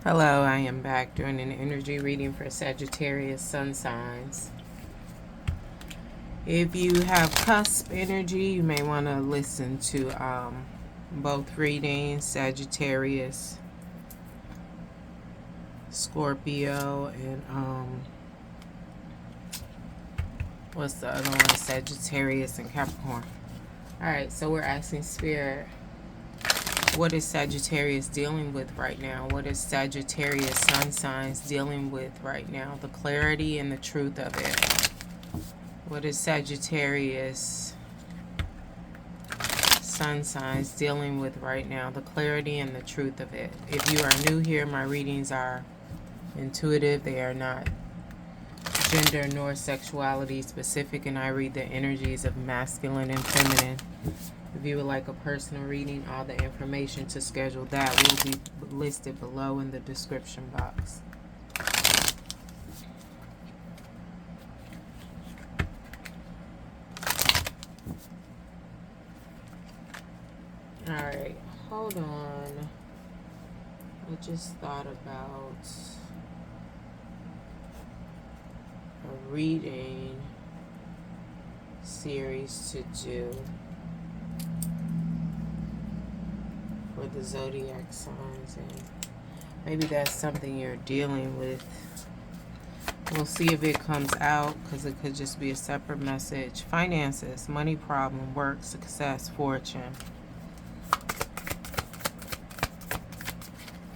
Hello, I am back doing an energy reading for Sagittarius sun signs. If you have cusp energy, you may want to listen to both readings, Sagittarius, Scorpio, and what's the other one? Sagittarius and Capricorn. Alright, so we're asking Spirit, what is Sagittarius dealing with right now? What is Sagittarius sun signs dealing with right now? The clarity and the truth of it. What is Sagittarius sun signs dealing with right now? The clarity and the truth of it. If you are new here, my readings are intuitive. They are not gender nor sexuality specific, and I read the energies of masculine and feminine. If you would like a personal reading, all the information to schedule that will be listed below in the description box. Alright, hold on. I just thought about a reading series to do for the zodiac signs, and maybe that's something you're dealing with. We'll see if it comes out, because it could just be a separate message. Finances, money problem, work, success, fortune.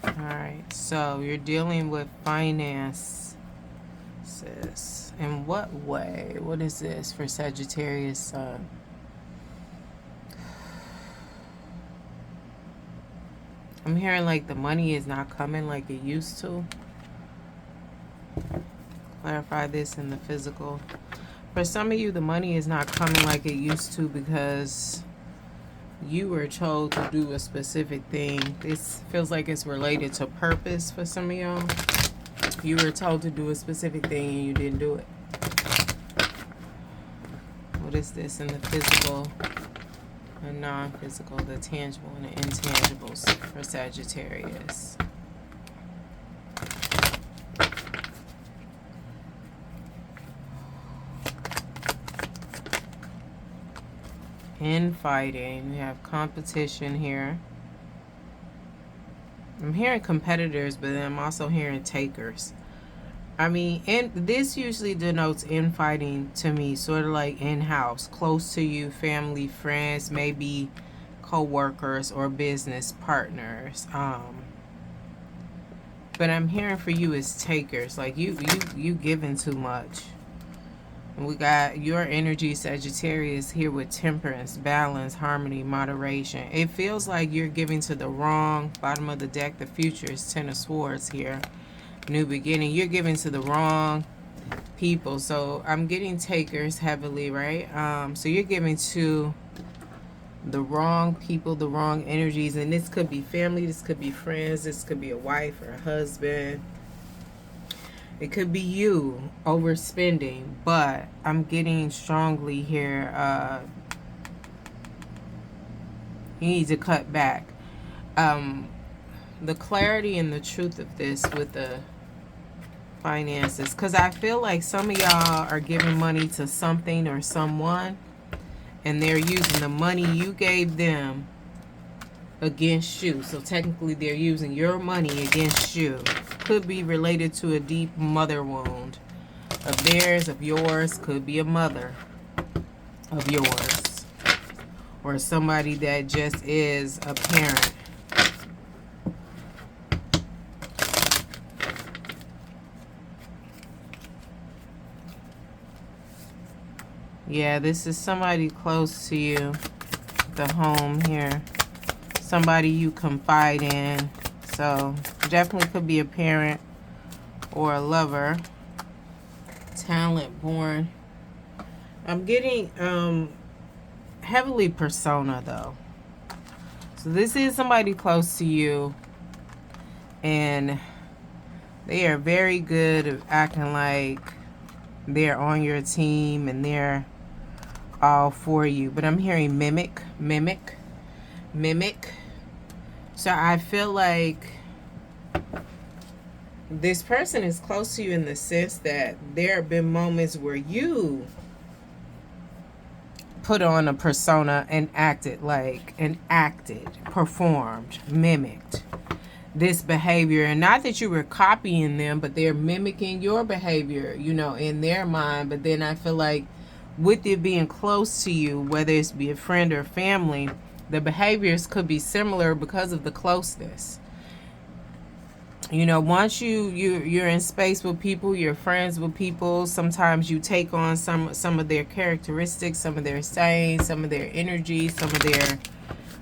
Alright, so you're dealing with finances. In what way? What is this for Sagittarius sun? I'm hearing like the money is not coming like it used to. Clarify this in the physical. For some of you, the money is not coming like it used to because you were told to do a specific thing. This feels like it's related to purpose for some of y'all. You were told to do a specific thing and you didn't do it. What is this in the physical and non-physical, the tangible and the intangibles for Sagittarius? Infighting, we have competition here. I'm hearing competitors, but then I'm also hearing takers. I mean, and this usually denotes infighting to me, sort of like in-house, close to you, family, friends, maybe co-workers or business partners. But I'm hearing for you is takers, like you giving too much. And we got your energy, Sagittarius, here with temperance, balance, harmony, moderation. It feels like you're giving to the wrong. Bottom of the deck, the future is Ten of Swords here. New beginning. You're giving to the wrong people. So I'm getting takers heavily, right? So you're giving to the wrong people, the wrong energies. And this could be family. This could be friends. This could be a wife or a husband. It could be you overspending, but I'm getting strongly here. You need to cut back. The clarity and the truth of this with the finances, because I feel like some of y'all are giving money to something or someone, and they're using the money you gave them against you. So technically they're using your money against you. Could be related to a deep mother wound of theirs, of yours. Could be a mother of yours, or somebody that just is a parent. Yeah, this is somebody close to you, the home here. Somebody you confide in. So definitely could be a parent or a lover. Talent born. I'm getting heavily persona though. So this is somebody close to you, and they are very good at acting like they're on your team and they're all for you. But I'm hearing mimic. So I feel like this person is close to you in the sense that there have been moments where you put on a persona and performed, mimicked this behavior. And not that you were copying them, but they're mimicking your behavior, you know, in their mind. But then I feel like with it being close to you, whether it's be a friend or family, the behaviors could be similar because of the closeness. You know, once you're in space with people, you're friends with people, sometimes you take on some of their characteristics, some of their sayings, some of their energy, some of their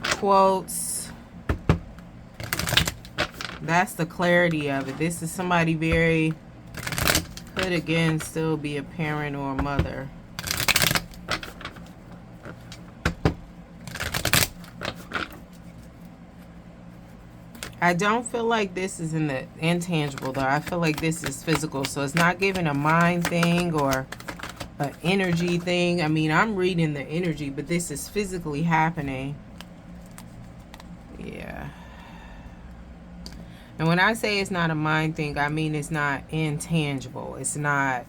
quotes. That's the clarity of it. This is somebody very, could again still be a parent or a mother. I don't feel like this is in the intangible, though. I feel like this is physical. So it's not giving a mind thing or an energy thing. I mean, I'm reading the energy, but this is physically happening. Yeah. And when I say it's not a mind thing, I mean it's not intangible. It's not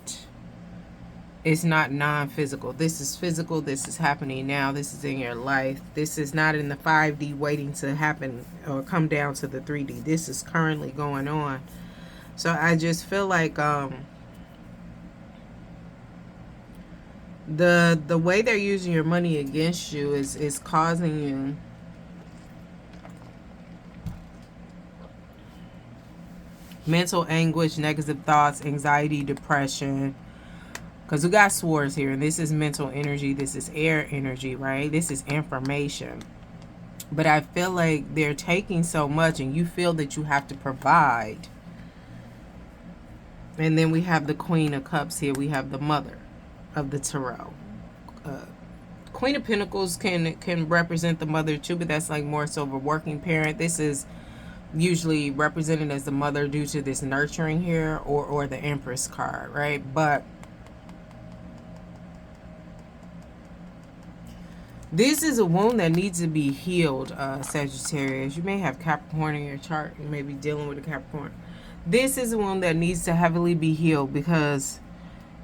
non-physical. This is physical. This is happening now. This is in your life. This is not in the 5D waiting to happen or come down to the 3D. This is currently going on. So I just feel like the way they're using your money against you is causing you mental anguish, negative thoughts, anxiety, depression. Because we got swords here, and this is mental energy, this is air energy, right? This is information. But I feel like they're taking so much, and you feel that you have to provide. And then we have the Queen of Cups here. We have the Mother of the Tarot. Queen of Pentacles can represent the mother too, but that's like more so of a working parent. This is usually represented as the mother due to this nurturing here, or the Empress card, right? But this is a wound that needs to be healed, Sagittarius. You may have Capricorn in your chart. You may be dealing with a Capricorn. This is a wound that needs to heavily be healed because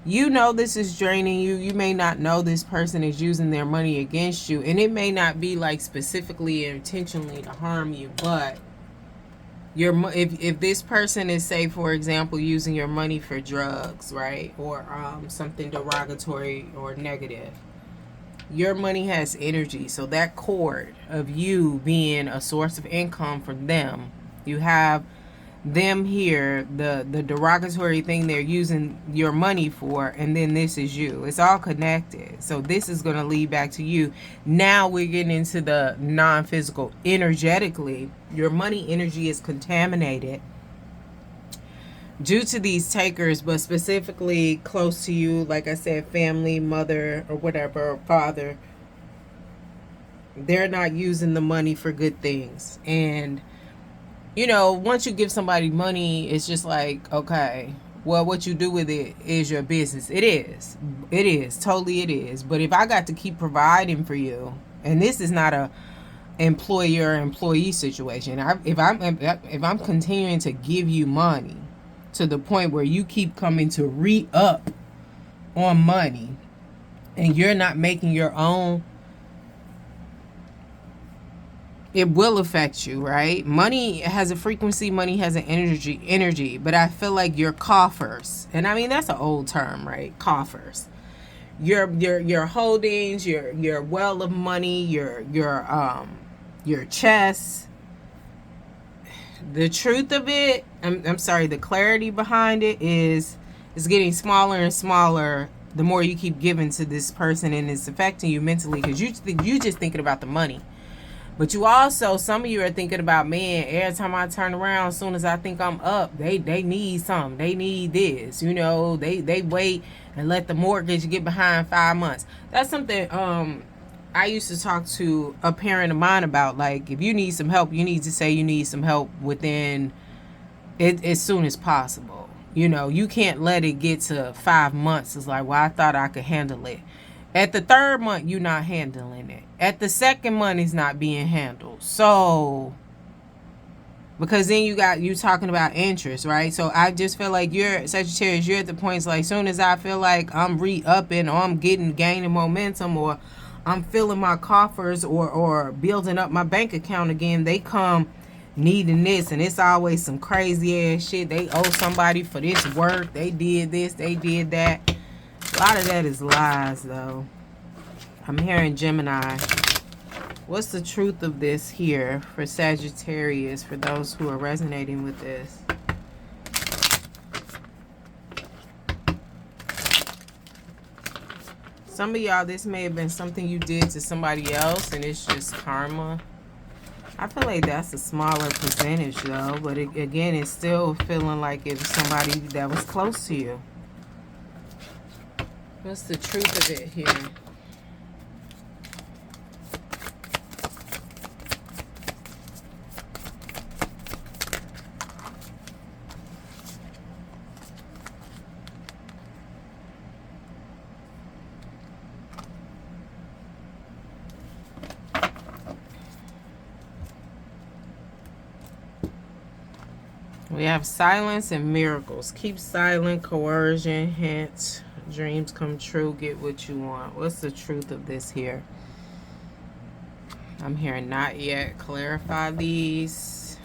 you know this is draining you. You may not know this person is using their money against you. And it may not be like specifically intentionally to harm you. But if this person is, say, for example, using your money for drugs, right? Or something derogatory or negative. Your money has energy, so that cord of you being a source of income for them, you have them here, the derogatory thing they're using your money for, and then this is you. It's all connected. So this is going to lead back to you. Now we're getting into the non-physical. Energetically, your money energy is contaminated due to these takers, but specifically close to you, like I said, family, mother, or whatever, or father. They're not using the money for good things. And, you know, once you give somebody money, it's just like, okay, well, what you do with it is your business. It is. It is. Totally it is. But if I got to keep providing for you, and this is not a employer-employee situation. If I'm continuing to give you money, to the point where you keep coming to re-up on money and you're not making your own, it will affect you, right? Money has a frequency, money has an energy, but I feel like your coffers, and I mean that's an old term, right? Coffers. Your holdings, your well of money, your chest. The truth of it, I'm sorry, the clarity behind it is it's getting smaller and smaller the more you keep giving to this person, and it's affecting you mentally because you just thinking about the money. But you also, some of you are thinking about, man, every time I turn around, as soon as I think I'm up, they need something. They need this. You know, they wait and let the mortgage get behind 5 months. That's something I used to talk to a parent of mine about. Like, if you need some help, you need to say you need some help within it as soon as possible. You know, you can't let it get to 5 months. It's like, well, I thought I could handle it. At the 3rd month, you're not handling it. At the 2nd month, it's not being handled. So Because then you talking about interest, right? So I just feel like you're Sagittarius, you're at the points like soon as I feel like I'm re-upping or I'm gaining momentum or I'm filling my coffers or building up my bank account again, they come needing this, and it's always some crazy ass shit. They owe somebody for this work. They did this, they did that. A lot of that is lies though. I'm hearing Gemini. What's the truth of this here for Sagittarius, for those who are resonating with this? Some of y'all, this may have been something you did to somebody else and it's just karma. I feel like that's a smaller percentage though, but again, it's still feeling like it was somebody that was close to you. What's the truth of it here? We have silence and miracles. Keep silent, coercion, hints, dreams come true, get what you want. What's the truth of this here? I'm hearing not yet. Clarify these.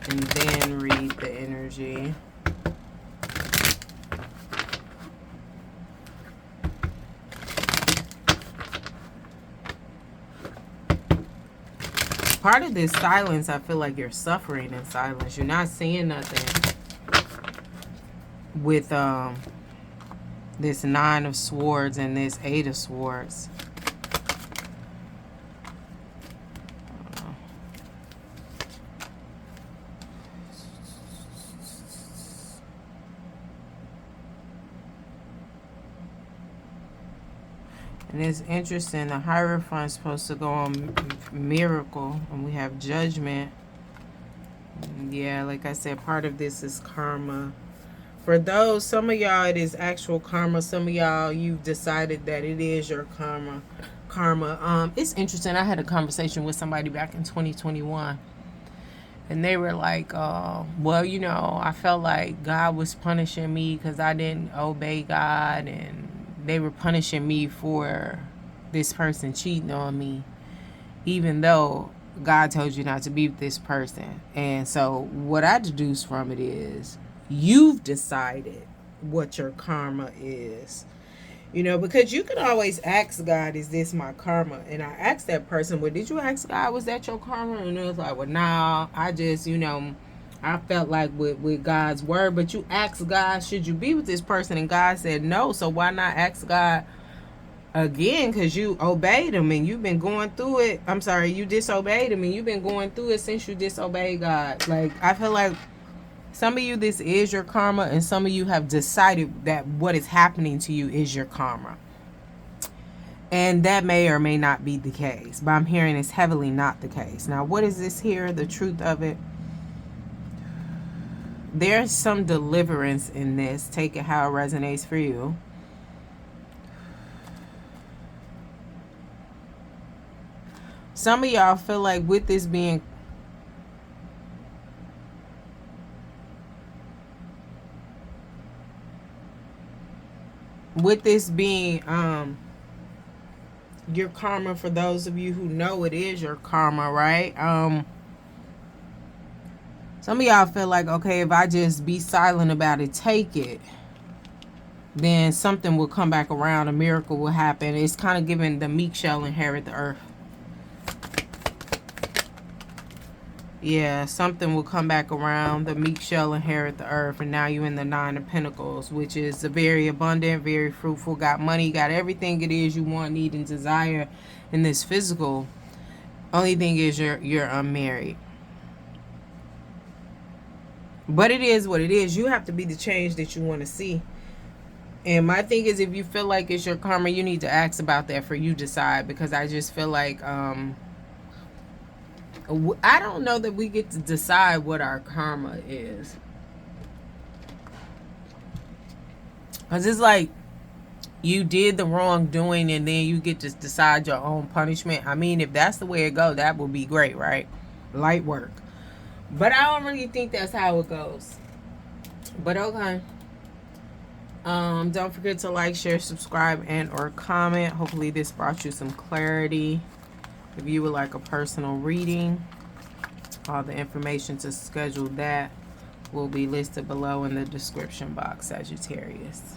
And then read the energy. Part of this silence, I feel like you're suffering in silence. You're not seeing nothing. With this 9 of Swords and this 8 of Swords. And it's interesting, the Hierophant is supposed to go on miracle, and we have judgment. Yeah, like I said, part of this is karma. For those, some of y'all, it is actual karma. Some of y'all, you've decided that it is your karma. It's interesting. I had a conversation with somebody back in 2021. And they were like, well, you know, I felt like God was punishing me because I didn't obey God. And they were punishing me for this person cheating on me, even though God told you not to be with this person. And so what I deduce from it is you've decided what your karma is. You know, because you could always ask God, is this my karma? And I asked that person, well, did you ask God, was that your karma? And it was like, well, nah, I just, you know, I felt like with God's word. But you asked God, should you be with this person? And God said no. So why not ask God again? Because you obeyed him and you've been going through it. I'm sorry, you disobeyed him and you've been going through it since you disobeyed God. Like, I feel like some of you, this is your karma, and some of you have decided that what is happening to you is your karma. And that may or may not be the case, but I'm hearing it's heavily not the case. Now, what is this here? The truth of it. There's some deliverance in this. Take it how it resonates for you. Some of y'all feel like with this being your karma, for those of you who know it is your karma, right? Some of y'all feel like, okay, if I just be silent about it, take it, then something will come back around, a miracle will happen. It's kind of giving the meek shall inherit the earth. Yeah, something will come back around, the meek shall inherit the earth, and now you're in the 9 of Pentacles, which is a very abundant, very fruitful, got money, got everything it is you want, need, and desire in this physical. Only thing is you're unmarried. But it is what it is. You have to be the change that you want to see. And my thing is, if you feel like it's your karma, you need to ask about that for you decide. Because I just feel like, I don't know that we get to decide what our karma is. Because it's like you did the wrongdoing and then you get to decide your own punishment. I mean, if that's the way it goes, that would be great, right? light work. But I don't really think that's how it goes. But okay. Don't forget to like, share, subscribe, and or comment. Hopefully this brought you some clarity. If you would like a personal reading, all the information to schedule that will be listed below in the description box, Sagittarius.